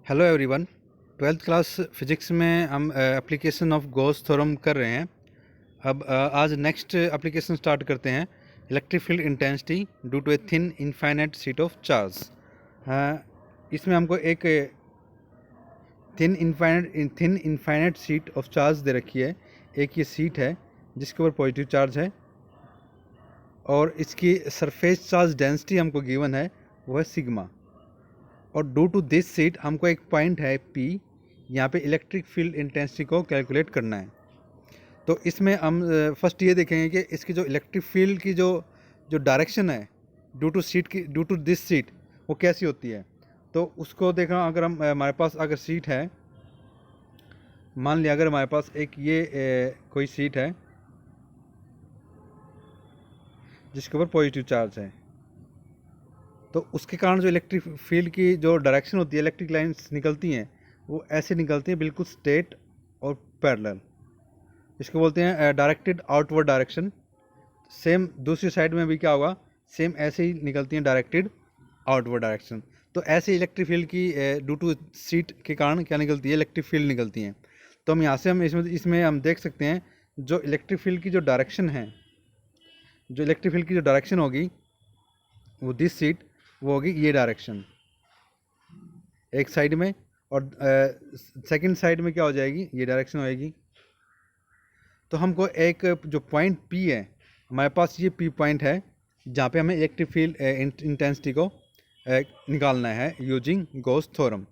Hello everyone. Twelfth class physics में हम application of Gauss theorem कर रहे हैं। अब आज नेक्स्ट एप्लीकेशन स्टार्ट करते हैं। Electric field intensity due to a thin infinite sheet of charge. इसमें हमको एक thin infinite sheet of charge दे रखी है। एक ये शीट है जिसके ऊपर पॉजिटिव चार्ज है और इसकी सरफेस चार्ज डेंसिटी हमको गिवन है, वो है सिग्मा। और ड्यू टू दिस शीट हमको एक पॉइंट है P, यहाँ पे इलेक्ट्रिक फील्ड इंटेंसिटी को कैलकुलेट करना है। तो इसमें हम फर्स्ट ये देखेंगे कि इसकी जो इलेक्ट्रिक फील्ड की जो डायरेक्शन है ड्यू टू दिस शीट वो कैसी होती है। तो उसको देखा, अगर हम हमारे पास अगर शीट है, मान लिया अगर हमारे पास एक ये कोई शीट है जिसके ऊपर पॉजिटिव चार्ज है, तो उसके कारण जो इलेक्ट्रिक फील्ड की जो डायरेक्शन होती है, इलेक्ट्रिक लाइंस निकलती हैं, वो ऐसे निकलती हैं बिल्कुल स्ट्रेट और पैरेलल। इसको बोलते हैं डायरेक्टेड आउटवर्ड डायरेक्शन। सेम दूसरी साइड में भी क्या होगा, सेम ऐसे ही निकलती हैं डायरेक्टेड आउटवर्ड डायरेक्शन। तो ऐसे इलेक्ट्रिक फील्ड की ड्यू टू सीट के कारण क्या निकलती है, इलेक्ट्रिक फील्ड निकलती हैं। तो हम यहाँ से हम इसमें हम देख सकते हैं जो इलेक्ट्रिक फील्ड की जो डायरेक्शन है, जो इलेक्ट्रिक फील्ड की जो डायरेक्शन होगी वो दिस सीट, वो होगी ये डायरेक्शन एक साइड में, और सेकंड साइड में क्या हो जाएगी, ये डायरेक्शन होएगी। तो हमको एक जो पॉइंट P है, हमारे पास ये P पॉइंट है जहाँ पे हमें इलेक्ट्रिक फील्ड इंटेंसिटी को निकालना है यूजिंग गॉस थ्योरम।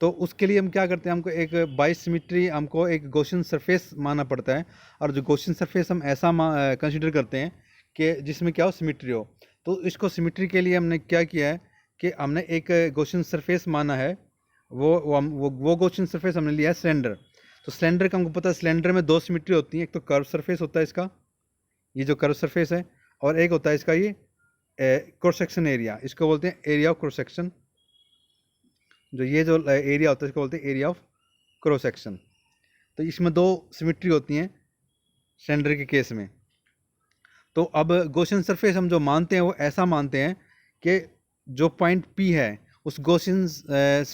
तो उसके लिए हम क्या करते हैं, हमको एक बाइसिमेट्री, हमको एक गॉसियन सरफेस मानना पड़ता है। और जो गॉसियन सरफेस हम ऐसा कंसिडर करते हैं कि जिसमें क्या हो, सिमेट्री हो। तो इसको सिमेट्री के लिए हमने क्या किया है कि हमने एक गॉसियन सरफेस माना है, वो गॉसियन सरफेस हमने लिया है सिलेंडर। तो सिलेंडर का हमको पता है, सिलेंडर में दो सिमेट्री होती हैं। एक तो कर्व सरफेस होता है इसका, ये जो कर्व सरफेस है, और एक होता है इसका ये क्रॉस सेक्शन एरिया, इसको बोलते हैं एरिया ऑफ क्रॉस सेक्शन। जो ये जो एरिया होता है इसको बोलते हैं एरिया ऑफ क्रॉस सेक्शन। तो इसमें दो सिमेट्री होती हैं सिलेंडर के केस में। तो अब गॉसियन सरफेस हम जो मानते हैं वो ऐसा मानते हैं कि जो पॉइंट P है उस गॉसियन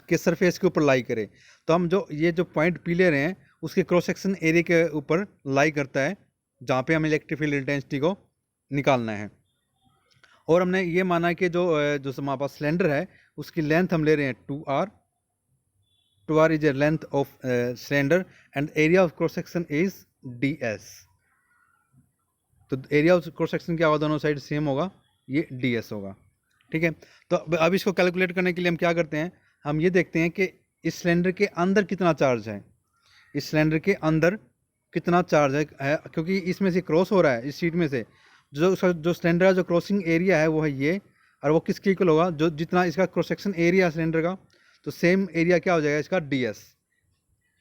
के सरफेस के ऊपर लाई करे। तो हम जो ये जो पॉइंट P ले रहे हैं उसके क्रॉस सेक्शन एरिया के ऊपर लाई करता है, जहाँ पे हमें इलेक्ट्रिक फील्ड इंटेंसिटी को निकालना है। और हमने ये माना है कि जो हमारे पास सिलेंडर है उसकी लेंथ हम ले रहे हैं 2r। 2r is a length of cylinder and area of cross section is ds। तो एरिया ऑफ क्रॉस सेक्शन क्या होगा, दोनों साइड सेम होगा, ये ds होगा। ठीक है। तो अब इसको कैलकुलेट करने के लिए हम क्या करते हैं, हम ये देखते हैं कि इस सिलेंडर के अंदर कितना चार्ज है, इस सिलेंडर के अंदर कितना चार्ज है, क्योंकि इसमें से क्रॉस हो रहा है, इस शीट में से जो सिलेंडर का जो क्रॉसिंग एरिया है वो है ये, और वो किसके इक्वल होगा, जो जितना इसका क्रॉस सेक्शन एरिया है सिलेंडर का, तो सेम एरिया क्या हो जाएगा इसका, ds,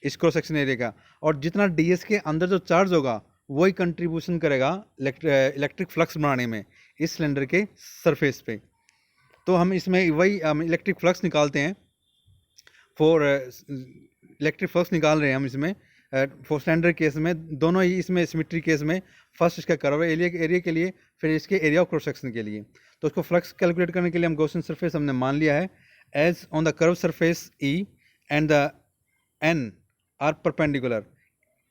इस क्रॉस सेक्शन एरिया का। और जितना ds के अंदर जो चार्ज होगा वही कंट्रीब्यूशन करेगा इलेक्ट्रिक फ्लक्स बनाने में इस सिलेंडर के सरफेस पे। तो हम इसमें वही हम इलेक्ट्रिक फ्लक्स निकालते हैं, इलेक्ट्रिक फ्लक्स निकाल रहे हैं हम इसमें फॉर सिलेंडर केस में, दोनों ही इसमें सिमेट्री केस में। फर्स्ट इसका कर्व एरिया के लिए, फिर इसके एरिया ऑफ क्रॉस सेक्शन के लिए। तो उसको फ्लक्स कैलकुलेट करने के लिए हम गॉसियन सरफेस हमने मान लिया है as on the curve surface E and the N are perpendicular.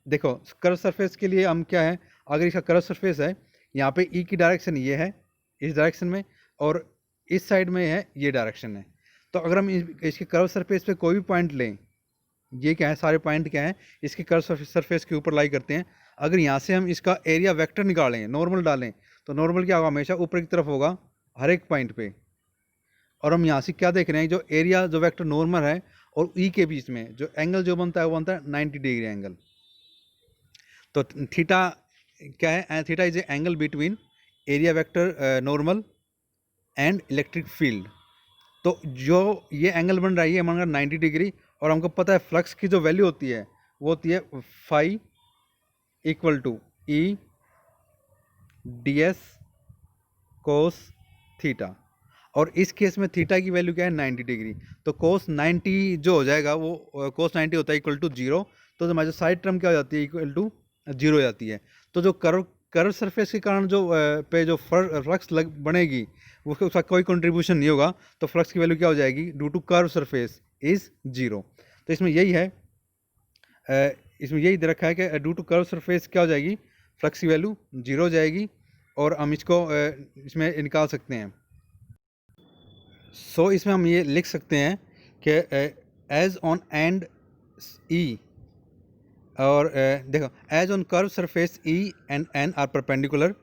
देखो कर्व सरफेस के लिए हम क्या है, अगर इसका कर्व सरफेस है, यहाँ पे E की डायरेक्शन ये है इस डायरेक्शन में, और इस साइड में है ये डायरेक्शन है। तो अगर हम इसके कर्व सरफेस पे कोई भी पॉइंट लें, ये क्या है, सारे पॉइंट क्या हैं, इसके कर्व सरफेस के ऊपर लाई करते हैं। अगर यहाँ से हम इसका एरिया वेक्टर निकालें, नॉर्मल डालें, तो नॉर्मल क्या होगा, हमेशा ऊपर की तरफ होगा हर एक पॉइंट पे। और हम यहाँ से क्या देख रहे हैं, जो एरिया जो वेक्टर नॉर्मल है और E के बीच में जो एंगल जो बनता है वो बनता है 90 डिग्री एंगल। तो थीटा क्या है, theta is A angle between area vector normal and electric field. तो जो ये एंगल बन रहा है ये बन 90 डिग्री, और हमको पता है फ्लक्स की जो वैल्यू होती है वो होती है phi equal to E ds cos theta. और इस केस में थीटा की वैल्यू क्या है, 90 डिग्री। तो कोस 90 जो हो जाएगा वो कोस 90 होता है इक्वल टू 0। तो हमारी जो साइड टर्म क्या हो जाती है, इक्वल टू 0 हो जाती है। तो जो कर्व कर्व सरफेस के कारण जो पे जो फ्लक्स बनेगी उसका कोई कंट्रीब्यूशन नहीं होगा, तो फ्लक्स की वैल्यू क्या हो जाएगी, due to curve surface is 0। तो इसमें यही है, इसमें यही दे रखा है कि ड्यू टू कर्व सरफेस क्या हो जाएगी, फ्लक्स की वैल्यू 0 हो जाएगी, और हम इसको इसमें निकाल सकते हैं। सो इसमें हम ये लिख सकते हैं कि एज ऑन एंड ई, और देखो as on curve surface E and N are perpendicular,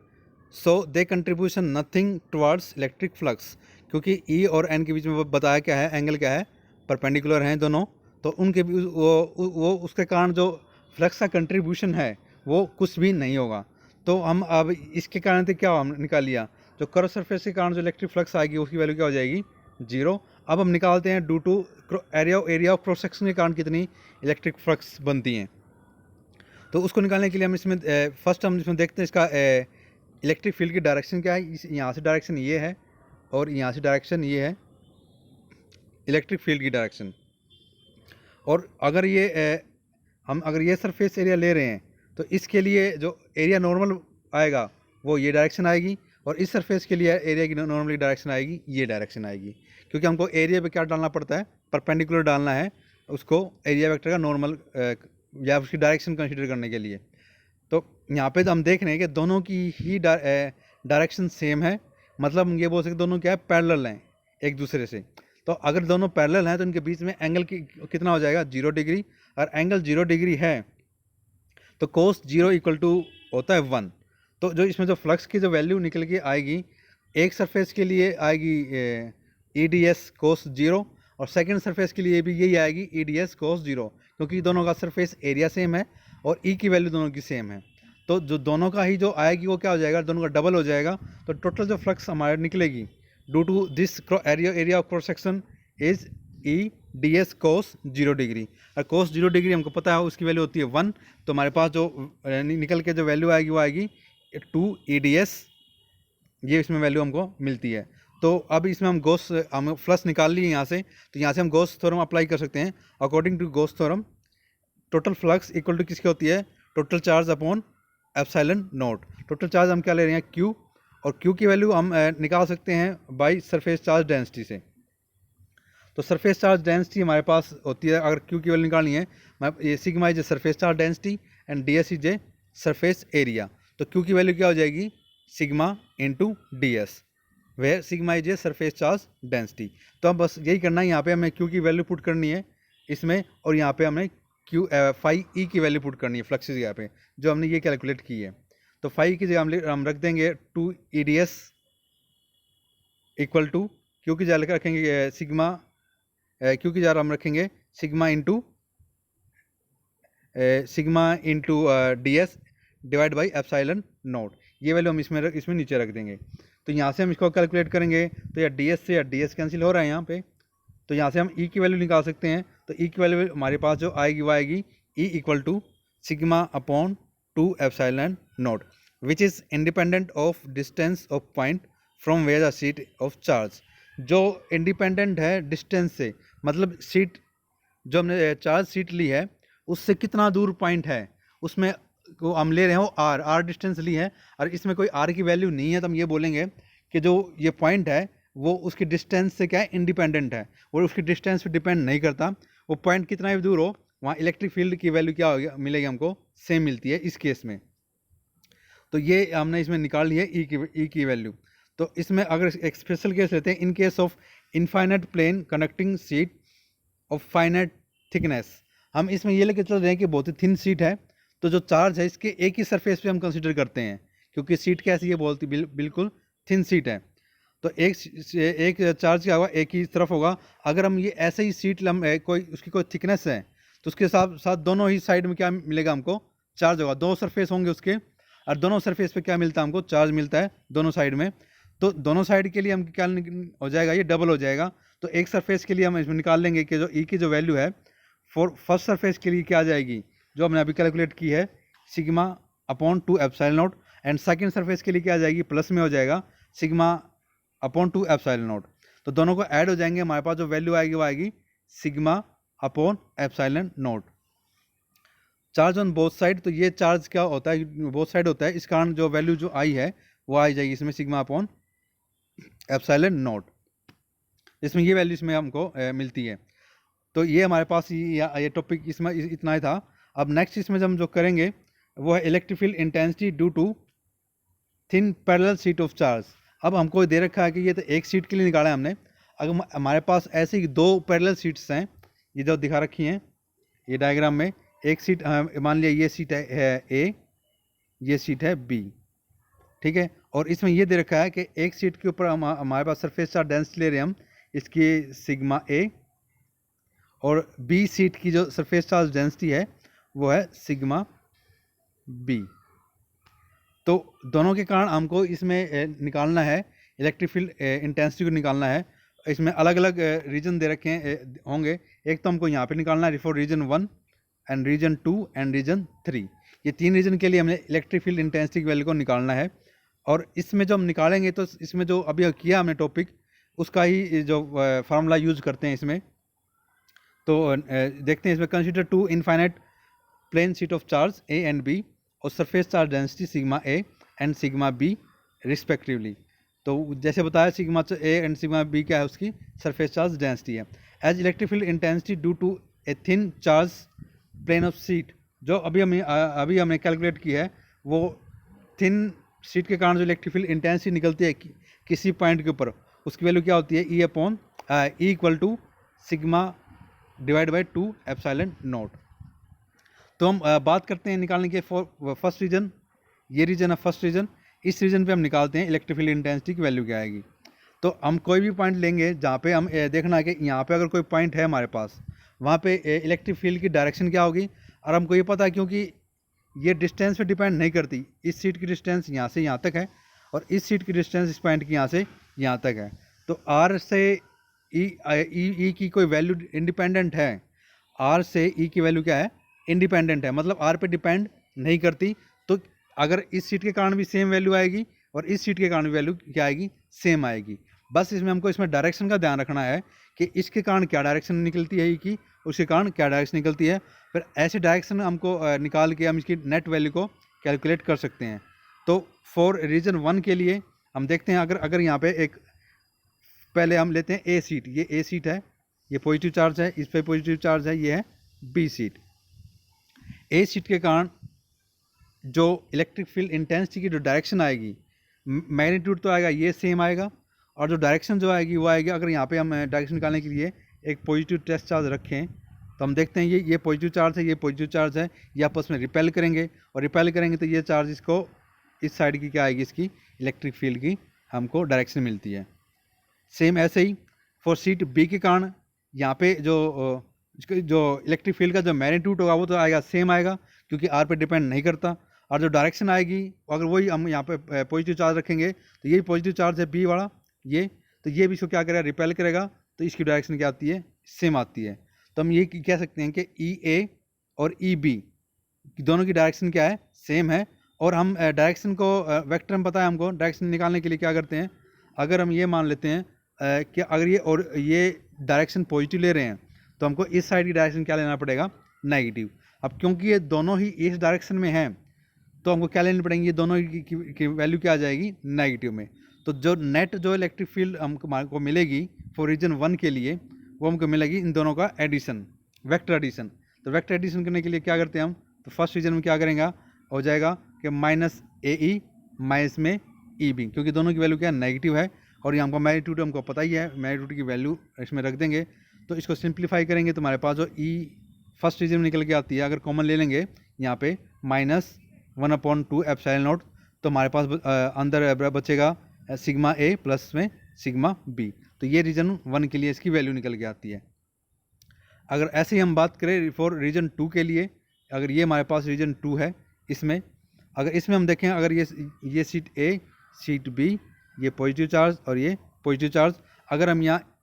so they contribution nothing towards electric flux, क्योंकि ई और एन के बीच में वो बताया क्या है, एंगल क्या है, परपेंडिकुलर हैं दोनों, तो उनके वो उसके कारण जो फ्लक्स का कंट्रीब्यूशन है वो कुछ भी नहीं होगा। तो हम अब इसके कारण से क्या हम निकाल लिया, जो कर्व सरफेस के कारण जो इलेक्ट्रिक फ्लक्स आएगी उसकी वैल्यू क्या हो जाएगी, 0। अब हम निकालते हैं due to area of cross section के कारण कितनी इलेक्ट्रिक फ्लक्स बनती हैं। तो उसको निकालने के लिए हम इसमें फर्स्ट हम इसमें देखते हैं इसका इलेक्ट्रिक फील्ड की डायरेक्शन क्या है। यहाँ से डायरेक्शन ये है और यहाँ से डायरेक्शन ये है इलेक्ट्रिक फील्ड की डायरेक्शन। और अगर ये हम अगर ये सरफेस एरिया ले रहे हैं तो इसके लिए जो एरिया नॉर्मल आएगा वो ये डायरेक्शन आएगी, और इस सरफेस के लिए एरिया की नॉर्मली डायरेक्शन आएगी ये डायरेक्शन आएगी, क्योंकि हमको एरिया पे क्या डालना पड़ता है, परपेंडिकुलर डालना है उसको एरिया वेक्टर का नॉर्मल या उसकी डायरेक्शन कंसीडर करने के लिए। तो यहाँ पे तो हम देख रहे हैं कि दोनों की ही डायरेक्शन सेम है, मतलब हम ये बोल सकते दोनों क्या है, पैरेलल हैं एक दूसरे से। तो अगर दोनों पैरेलल हैं तो इनके बीच में एंगल कितना हो जाएगा, 0 डिग्री। और एंगल 0 डिग्री है तो कोस 0 इक्वल टू होता है 1। तो जो इसमें जो फ्लक्स की जो वैल्यू निकल के आएगी, एक सरफेस के लिए आएगी ई डी एस कोस 0, और सेकेंड सरफेस के लिए भी यही आएगी ई डी एस कोस 0, क्योंकि दोनों का सरफेस एरिया सेम है और ई की वैल्यू दोनों की सेम है। तो जो दोनों का ही जो आएगी वो क्या हो जाएगा, दोनों का डबल हो जाएगा। तो टोटल जो फ्लक्स हमारे निकलेगी due to this area of cross section is E d s cos 0 degree. और कोस 0 डिग्री हमको पता है उसकी वैल्यू होती है 1, तो हमारे पास जो निकल के जो वैल्यू आएगी वो आएगी 2 ई डी एस, ये इसमें वैल्यू हमको मिलती है। तो अब इसमें हम फ्लक्स निकाल लिए यहाँ से, तो यहाँ से हम गॉस थ्योरम अप्लाई कर सकते हैं। According to Gauss theorem total flux equal to किसकी होती है, total charge upon epsilon nought. Total charge हम क्या ले रहे हैं, क्यू, और क्यू की वैल्यू हम निकाल सकते हैं बाई सरफेस चार्ज डेंसिटी से। तो सरफेस चार्ज डेंसिटी हमारे पास होती है, अगर क्यू की वैल्यू निकालनी है, ये sigma is a surface charge density and d s is a surface area. तो क्यू की वैल्यू क्या हो जाएगी, sigma into d s, where sigma is a surface charge density. तो हम बस यही करना है, यहाँ पे हमें क्यू की वैल्यू पुट करनी है इसमें, और यहाँ पे हमें क्यू फाई ई की वैल्यू पुट करनी है फ्लक्स की जगह पे, जो हमने ये कैलकुलेट की है। तो फाई की जगह हम रख देंगे 2 E d s equal to q की जगह रखेंगे सिग्मा, क्यू की जगह हम रखेंगे sigma into d s divide by epsilon nought. ये वैल्यू हम इसमें नीचे रख देंगे। तो यहाँ से हम इसको कैलकुलेट करेंगे तो या डी एस से या डी एस कैंसिल हो रहा है यहाँ पे, तो यहाँ से हम ई की वैल्यू निकाल सकते हैं। तो ई की वैल्यू हमारे पास जो आएगी वो आएगी E equal to sigma upon 2 epsilon nought, which is independent of distance of point from where the sheet of charge. जो इंडिपेंडेंट है डिस्टेंस से, मतलब सीट जो हमने चार्ज सीट ली है उससे कितना दूर पॉइंट है, उसमें को हम ले रहे हैं वो आर डिस्टेंस ली है, और इसमें कोई आर की वैल्यू नहीं है, तो हम ये बोलेंगे कि जो ये पॉइंट है वो उसकी डिस्टेंस से क्या है, इंडिपेंडेंट है, और उसकी डिस्टेंस पे डिपेंड नहीं करता। वो पॉइंट कितना भी दूर हो वहाँ इलेक्ट्रिक फील्ड की वैल्यू क्या होगी, मिलेगी हमको सेम मिलती है इस केस में। तो ये हमने इसमें निकाल ली है ई की वैल्यू। तो इसमें अगर एक स्पेशल केस लेते हैं, in case of infinite plane connecting sheet of finite thickness, हम इसमें ये लेके चल रहे हैं कि बहुत ही थिन सीट है, तो जो चार्ज है इसके एक ही सरफेस पे हम कंसीडर करते हैं, क्योंकि सीट कैसी है, बोलती बिल्कुल थिन सीट है। तो एक चार्ज क्या होगा, एक ही तरफ होगा। अगर हम ये ऐसे ही सीट कोई उसकी कोई थिकनेस है तो उसके साथ साथ दोनों ही साइड में क्या मिलेगा हमको, चार्ज होगा। दो सरफेस होंगे उसके, और दोनों सरफेस पे क्या मिलता है हमको, चार्ज मिलता है दोनों साइड में। तो दोनों साइड के लिए हम क्या हो जाएगा, ये डबल हो जाएगा। तो एक सरफेस के लिए हम इसमें निकाल लेंगे कि जो ई की जो वैल्यू है फॉर फर्स्ट सरफेस के लिए क्या आ जाएगी, जो हमने अभी कैलकुलेट की है, sigma upon 2 epsilon not, and second surface के लिए क्या आ जाएगी, प्लस में हो जाएगा सिग्मा अपॉन 2 एप्सिलॉन नॉट। तो दोनों को ऐड हो जाएंगे, हमारे पास जो वैल्यू आएगी वो आएगी sigma upon epsilon not. Charge on both side, तो ये चार्ज क्या होता है, बोथ साइड होता है, इस कारण जो वैल्यू जो आई है वो आ जाएगी इसमें सिग्मा अपॉन एप्सिलॉन नॉट, इसमें ये वैल्यू इसमें हमको मिलती है। तो ये हमारे पास ये टॉपिक इसमें इतना ही था। अब नेक्स्ट इसमें हम जो करेंगे वो है electric field intensity due to thin parallel sheet of charge. अब हमको दे रखा है कि ये तो एक शीट के लिए निकाला है हमने, अगर हमारे पास ऐसे ही दो पैरेलल शीट्स हैं, ये जो दिखा रखी हैं ये डायग्राम में, एक सीट मान लिया ये सीट है ए, ये सीट है बी, ठीक है, और इसमें ये दे रखा है कि एक सीट के ऊपर हमारे पास सरफेस चार्ज डेंसिटी ले रहे हैं हम, इसकी सिग्मा ए, और बी सीट की जो सरफेस चार्ज डेंसिटी है वो है सिग्मा बी। तो दोनों के कारण हमको इसमें निकालना है इलेक्ट्रिक फील्ड इंटेंसिटी को निकालना है। इसमें अलग अलग रीजन दे रखे हैं होंगे, एक तो हमको यहाँ पे निकालना है for region 1 and region 2 and region 3, ये 3 रीजन के लिए हमने इलेक्ट्रिक फील्ड इंटेंसिटी की वैल्यू को निकालना है। और इसमें जो हम निकालेंगे तो इसमें जो अभी किया हमने टॉपिक उसका ही जो फार्मूला यूज करते हैं इसमें। तो देखते हैं इसमें, consider two infinite plane sheet of charge A and B और surface charge density sigma A and sigma B respectively. तो जैसे बताया sigma A and sigma B क्या है, उसकी सरफेस चार्ज डेंसिटी है। As electric field intensity due to a thin charge plane of sheet, जो अभी हमने कैलकुलेट की है, वो थिन शीट के कारण जो इलेक्ट्रिक फील्ड इंटेंसिटी निकलती है किसी पॉइंट के ऊपर, उसकी वैल्यू क्या होती है, E upon E equal to sigma divide by 2 epsilon nought. तो हम बात करते हैं निकालने के फॉर फर्स्ट रीजन, ये रीजन है फर्स्ट रीजन, इस रीजन पे हम निकालते हैं इलेक्ट्रिक फील्ड इंटेंसिटी की वैल्यू क्या आएगी। तो हम कोई भी पॉइंट लेंगे जहाँ पे हम देखना है कि यहाँ पे अगर कोई पॉइंट है हमारे पास, वहाँ पे इलेक्ट्रिक फील्ड की डायरेक्शन क्या होगी, और हमको ये पता है क्योंकि ये डिस्टेंस पे डिपेंड नहीं करती, इस सीट की डिस्टेंस यहाँ से यहाँ तक है और इस सीट की डिस्टेंस इस पॉइंट की यहाँ से यहाँ तक है। तो आर से ई की कोई वैल्यू इंडिपेंडेंट है, आर से ई की वैल्यू क्या है, इंडिपेंडेंट है, मतलब आर पे डिपेंड नहीं करती। तो अगर इस सीट के कारण भी सेम वैल्यू आएगी और इस सीट के कारण भी वैल्यू क्या आएगी, सेम आएगी। बस इसमें हमको इसमें डायरेक्शन का ध्यान रखना है कि इसके कारण क्या डायरेक्शन निकलती है ई की, उसके कारण क्या डायरेक्शन निकलती है, फिर ऐसे डायरेक्शन हमको निकाल के हम इसकी नेट वैल्यू को कैलकुलेट कर सकते हैं। तो फॉर रीजन 1 के लिए हम देखते हैं, अगर यहाँ पे एक पहले हम लेते हैं ए सीट, ये ए सीट है, ये पॉजिटिव चार्ज है, इस पर पॉजिटिव चार्ज है, ये है बी सीट। ए सीट के कारण जो इलेक्ट्रिक फील्ड इंटेंसिटी की जो डायरेक्शन आएगी, मैग्नीट्यूड तो आएगा ये सेम आएगा, और जो डायरेक्शन जो आएगी वो आएगी, अगर यहाँ पे हम डायरेक्शन निकालने के लिए एक पॉजिटिव टेस्ट चार्ज रखें तो हम देखते हैं ये पॉजिटिव चार्ज है, ये पॉजिटिव चार्ज है, ये आपस में रिपेल करेंगे, और रिपेल करेंगे तो ये चार्ज इसको इस साइड की क्या आएगी, इसकी इलेक्ट्रिक फील्ड की हमको डायरेक्शन मिलती है। सेम ऐसे ही फॉर सीट बी के कारण यहाँ पे जो इलेक्ट्रिक फील्ड का जो मैग्नीट्यूड होगा वो तो आएगा सेम आएगा, क्योंकि आर पे डिपेंड नहीं करता, और जो डायरेक्शन आएगी अगर वही हम यहाँ पे पॉजिटिव चार्ज रखेंगे तो यही पॉजिटिव चार्ज है बी वाला, ये तो ये भी इसको क्या करेगा, रिपेल करेगा, तो इसकी डायरेक्शन क्या आती है, सेम आती है। तो हम ये कह सकते हैं कि ई ए और ई बी दोनों की डायरेक्शन क्या है, सेम है। और हम डायरेक्शन को वेक्टर में पता है हमको, डायरेक्शन निकालने के लिए क्या करते हैं, अगर हम ये मान लेते हैं कि अगर ये डायरेक्शन पॉजिटिव ले रहे हैं तो हमको इस साइड की डायरेक्शन क्या लेना पड़ेगा, नेगेटिव। अब क्योंकि ये दोनों ही इस डायरेक्शन में हैं तो हमको क्या लेनी पड़ेंगी, ये दोनों की वैल्यू क्या आ जाएगी, नेगेटिव में। तो जो नेट जो इलेक्ट्रिक फील्ड हमको मिलेगी फॉर रीजन 1 के लिए, वो हमको मिलेगी इन दोनों का एडिशन, वेक्टर एडिशन। तो वेक्टर एडिशन करने के लिए क्या करते हैं हम, तो फर्स्ट रीजन में क्या करेंगे, हो जाएगा कि माइनस ए ई माइनस में ई बी, क्योंकि दोनों की वैल्यू क्या नेगेटिव है, और यहाँ हमको मैग्नीट्यूड हमको पता ही है, मैग्नीट्यूड की वैल्यू इसमें रख देंगे। तो इसको सिंप्लीफाई करेंगे तो हमारे पास जो ई फर्स्ट रीजन में निकल के आती है, अगर कॉमन ले लेंगे यहाँ पे -1/2 एप्सिलॉन नॉट, तो हमारे पास अंदर बचेगा सिग्मा ए प्लस में सिग्मा बी। तो ये रीजन 1 के लिए इसकी वैल्यू निकल के आती है। अगर ऐसे ही हम बात करें फॉर रीजन 2 के लिए, अगर ये हमारे पास रीजन 2 है, इसमें अगर इसमें हम देखें, अगर ये सीट ए सीट बी, ये पॉजिटिव चार्ज और ये पॉजिटिव चार्ज, अगर हम यहाँ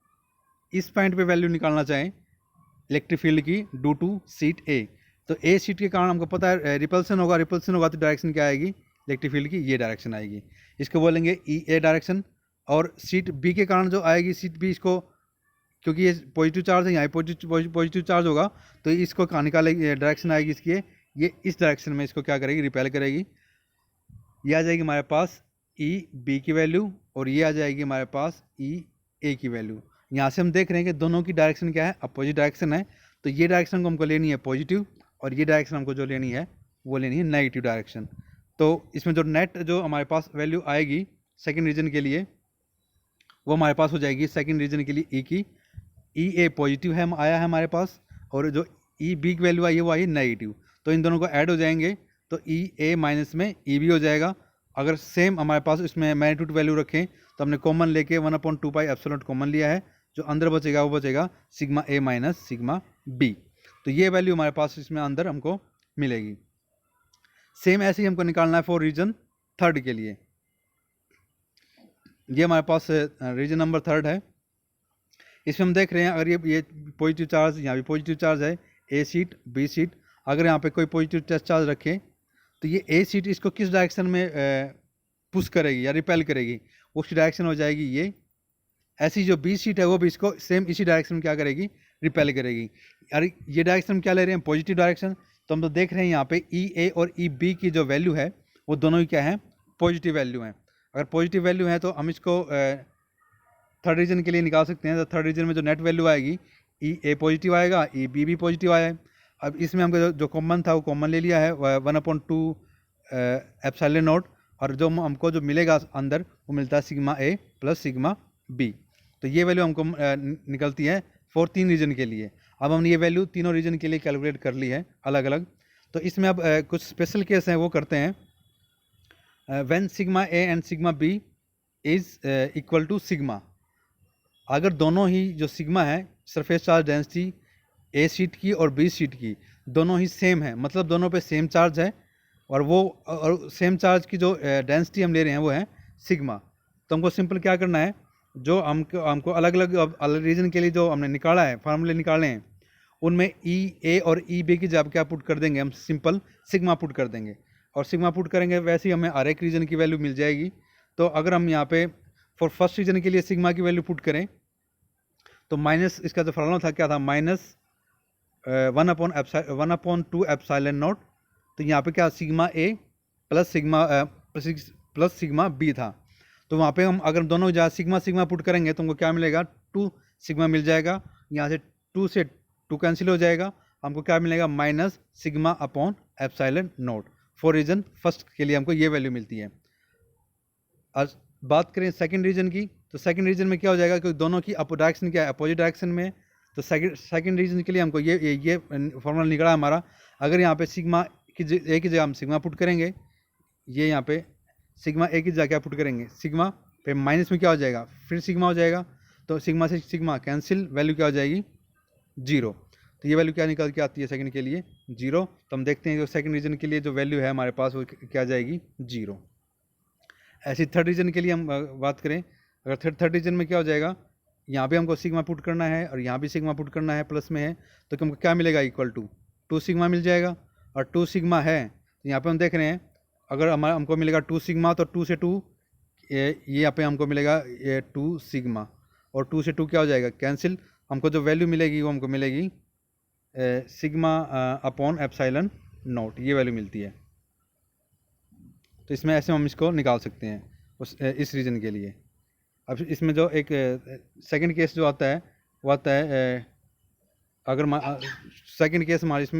इस पॉइंट पे वैल्यू निकालना चाहें इलेक्ट्रिक फील्ड की ड्यू टू सीट ए, तो ए सीट के कारण हमको पता है रिपल्सन होगा तो डायरेक्शन क्या आएगी, इलेक्ट्रिक फील्ड की ये डायरेक्शन आएगी, इसको बोलेंगे ई ए डायरेक्शन। और सीट बी के कारण जो आएगी सीट बी, इसको क्योंकि ये पॉजिटिव चार्ज है, यहाँ पॉजिटिव चार्ज होगा तो इसको कहाँ निकालेगी, डायरेक्शन आएगी इसकी ये इस डायरेक्शन में इसको क्या करेगी, रिपेल करेगी। ये आ जाएगी हमारे पास ई बी की वैल्यू और ये आ जाएगी हमारे पास ई ए की वैल्यू। यहाँ से हम देख रहे हैं कि दोनों की डायरेक्शन क्या है, अपोजिट डायरेक्शन है। तो ये डायरेक्शन को हमको लेनी है पॉजिटिव और ये डायरेक्शन हमको जो लेनी है वो लेनी है नेगेटिव डायरेक्शन। तो इसमें जो नेट जो हमारे पास वैल्यू आएगी सेकेंड रीजन के लिए वो हमारे पास हो जाएगी सेकेंड रीजन के लिए ई की, ई ए पॉजिटिव है आया है हमारे पास और जो ई बी की वैल्यू आई है वो आई है नेगेटिव। तो इन दोनों को ऐड हो जाएंगे तो ई ए माइनस में ई बी हो जाएगा। अगर सेम हमारे पास इसमें मैग्नीट्यूड वैल्यू रखें तो हमने कॉमन लेके 1/2 पाई एप्सिलॉन कॉमन लिया है, जो अंदर बचेगा वो बचेगा सिग्मा ए माइनस सिग्मा बी। तो ये वैल्यू हमारे पास इसमें अंदर हमको मिलेगी। सेम ऐसे ही हमको निकालना है फॉर रीजन थर्ड के लिए। ये हमारे पास रीजन नंबर थर्ड है। इसमें हम देख रहे हैं अगर ये पॉजिटिव चार्ज, यहाँ भी पॉजिटिव चार्ज है, ए सीट बी सीट। अगर यहाँ पे कोई पॉजिटिव चार्ज रखें तो ये ए सीट इसको किस डायरेक्शन में पुश करेगी या रिपेल करेगी, उसकी डायरेक्शन हो जाएगी ये। ऐसी जो बी सीट है वो भी इसको सेम इसी डायरेक्शन में क्या करेगी, रिपेल करेगी। अरे ये डायरेक्शन क्या ले रहे हैं, पॉजिटिव डायरेक्शन। तो हम तो देख रहे हैं यहाँ पे ई ए और ई बी की जो वैल्यू है वो दोनों ही क्या है, पॉजिटिव वैल्यू है। अगर पॉजिटिव वैल्यू है तो हम इसको थर्ड रीजन के लिए निकाल सकते हैं। तो थर्ड रीजन में जो नेट वैल्यू आएगी ई ए पॉजिटिव आएगा, ई बी भी पॉजिटिव आया है। अब इसमें हमको जो कॉमन था वो कॉमन ले लिया है 1/2 एप्सिलॉन नॉट, और जो हमको जो मिलेगा अंदर वो मिलता है सिग्मा ए प्लस सिग्मा बी। तो ये वैल्यू हमको निकलती है फॉर तीन रीजन के लिए। अब हमने ये वैल्यू तीनों रीजन के लिए कैलकुलेट कर ली है अलग अलग। तो इसमें अब कुछ स्पेशल केस हैं वो करते हैं। When sigma A and sigma B is equal to sigma, अगर दोनों ही जो सिग्मा है surface charge density A sheet की और बी शीट की दोनों ही सेम है, मतलब दोनों पे सेम चार्ज है और वो और सेम चार्ज की जो डेंसिटी हम ले रहे हैं वो है सिग्मा। तो हमको सिंपल क्या करना है, जो हमको अलग अलग रीजन के लिए जो हमने निकाला है फार्मूले निकाले हैं उनमें ई ए और ई बी की जब क्या पुट कर देंगे, हम सिंपल सिग्मा पुट कर देंगे और सिग्मा पुट करेंगे वैसे ही हमें हर एक रीजन की वैल्यू मिल जाएगी। तो अगर हम यहाँ पे फॉर फर्स्ट रीजन के लिए सिग्मा की वैल्यू पुट करें तो माइनस इसका जो फॉर्मूला था क्या था, माइनस 1/2 एप्सिलॉन नॉट। तो यहाँ पे क्या सिग्मा ए प्लस सिग्मा बी था। तो वहाँ पे हम अगर दोनों जहाँ सिग्मा सिग्मा पुट करेंगे तो हमको क्या मिलेगा, 2 सिग्मा मिल जाएगा। यहाँ से 2 से 2 कैंसिल हो जाएगा, हमको क्या मिलेगा minus sigma upon epsilon nought. For region first के लिए हमको ये वैल्यू मिलती है। आज बात करें सेकंड रीजन की, तो सेकंड रीजन में क्या हो जाएगा, क्योंकि दोनों की डायरेक्शन क्या है, अपोजिट डायरेक्शन में। तो सेकंड रीजन के लिए हमको ये फॉर्मूला निकला हमारा। अगर यहाँ पे सिग्मा की ए की जगह हम सिग्मा पुट करेंगे, ये यहाँ पे सिग्मा ए की जगह क्या पुट करेंगे सिग्मा, पे माइनस में क्या हो जाएगा फिर सिग्मा हो जाएगा। तो सिग्मा से सिग्मा कैंसिल, वैल्यू क्या हो जाएगी 0। तो ये वैल्यू क्या निकल के आती है सेकंड के लिए 0। तो हम देखते हैं जो सेकंड रीजन के लिए जो वैल्यू है हमारे पास वो क्या जाएगी 0। ऐसी थर्ड रीजन के लिए हम बात करें, अगर थर्ड रीजन में क्या हो जाएगा, यहाँ पे हमको सिग्मा पुट करना है और यहाँ भी सिग्मा पुट करना है, प्लस में है तो हमको क्या मिलेगा इक्वल टू 2 सिग्मा मिल जाएगा। और 2 सिग्मा है तो यहाँ पे हम देख रहे हैं अगर हमको मिलेगा 2 सिग्मा तो 2 से 2 ये यहाँ पे हमको मिलेगा ये 2 सिग्मा और 2 से 2 क्या हो जाएगा कैंसिल। हमको जो वैल्यू मिलेगी वो हमको मिलेगी सिग्मा अपॉन एप्सिलॉन नॉट, ये वैल्यू मिलती है। तो इसमें ऐसे हम इसको निकाल सकते हैं इस रीजन के लिए। अब इसमें जो एक सेकंड केस जो आता है वो आता है, अगर सेकंड केस हमारे इसमें